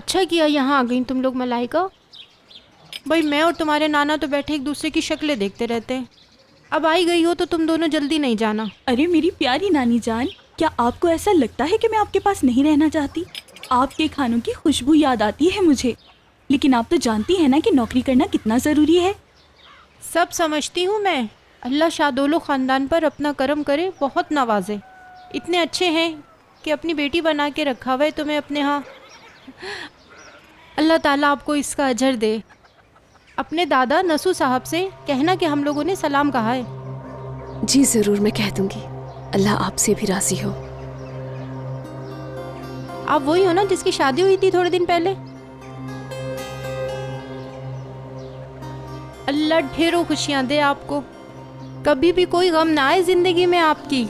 अच्छा किया यहाँ आ गई तुम लोग मलाइका। भाई मैं और तुम्हारे नाना तो बैठे एक दूसरे की शक्लें देखते रहते हैं। अब आई गई हो तो तुम दोनों जल्दी नहीं जाना। अरे मेरी प्यारी नानी जान, क्या आपको ऐसा लगता है कि मैं आपके पास नहीं रहना चाहती? आपके खानों की खुशबू याद आती है मुझे, लेकिन आप तो जानती है ना कि नौकरी करना कितना जरूरी है। सब समझती हूँ मैं। अल्लाह शादोलो ख़ानदान पर अपना करम करे, बहुत नवाजे। इतने अच्छे हैं कि अपनी बेटी बना के रखा हुआ है तुम्हें अपने यहाँ। अल्लाह ताला आपको इसका अजर दे। अपने दादा नसू साहब से कहना कि हम लोगों ने सलाम कहा है। जी ज़रूर, मैं कह दूंगी। अल्लाह आपसे भी राज़ी हो। आप वही हो ना जिसकी शादी हुई थी थोड़े दिन पहले? अल्लाह ढेरों खुशियां दे आपको, कभी भी कोई गम ना आए जिंदगी में आपकी।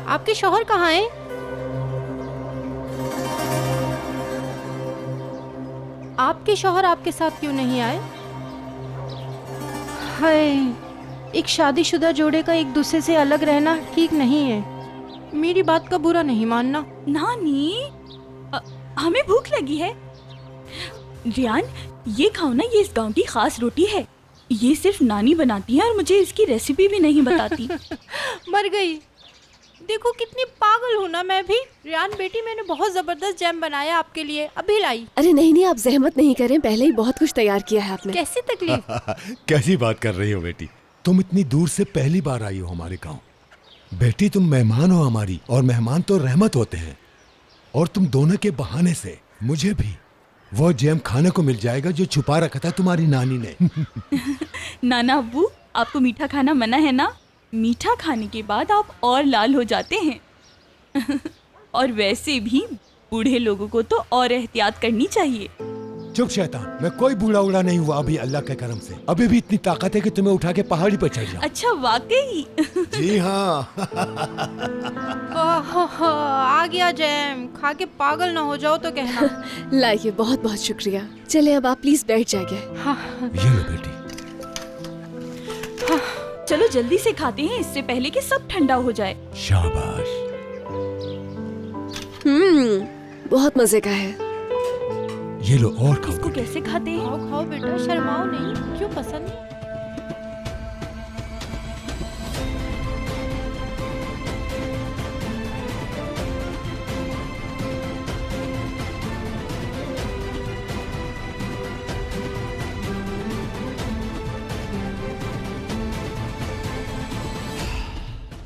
आपके शौहर कहाँ हैं? आपके शौहर आपके साथ क्यों नहीं आए? हाय, एक शादीशुदा जोड़े का एक दूसरे से अलग रहना ठीक नहीं है। मेरी बात का बुरा नहीं मानना। नानी, हमें भूख लगी है। रियान, ये खाओ ना, ये इस गांव की खास रोटी है। ये सिर्फ नानी बनाती है और मुझे इसकी रेसिपी भी नहीं बताती। मर गई। देखो कितनी पागल हूँ ना मैं भी। रियान बेटी, मैंने बहुत जबरदस्त जैम बनाया आपके लिए, अभी लाई। अरे नहीं नहीं, आप जहमत नहीं करें, पहले ही बहुत कुछ तैयार किया है आपने। कैसी तकलीफ? कैसी बात कर रही हो बेटी? तुम इतनी दूर से पहली बार आई हो हमारे गांव। बेटी तुम मेहमान हो हमारी, और मेहमान तो रहमत होते हैं। और तुम दोनों के बहाने से मुझे भी वो जैम खाने को मिल जाएगा जो छुपा रखा था तुम्हारी नानी ने। नाना अब्बू, आपको मीठा खाना मना है ना? मीठा खाने के बाद आप और लाल हो जाते हैं। और वैसे भी बूढ़े लोगों को तो और एहतियात करनी चाहिए। चुप शैतान, मैं कोई बूढ़ा उड़ा नहीं हुआ अभी, अल्लाह के करम से। अभी भी इतनी ताकत है कि तुम्हें उठा के पहाड़ी पर चढ़ जाऊं। अच्छा, वाकई? जी हाँ। आ गया जैम, खा के पागल ना हो जाओ तो कहना। लाइए, बहुत बहुत शुक्रिया। चले अब आप प्लीज बैठ जाइए। ये लो बेटी। चलो जल्दी से खाते हैं, इससे पहले कि सब ठंडा हो जाए। शाबाश। बहुत मजे का है। ये लो और खाओ। इसको कैसे खाते हैं? खाओ खाओ बेटा, शर्माओ नहीं। क्यों पसंद नहीं?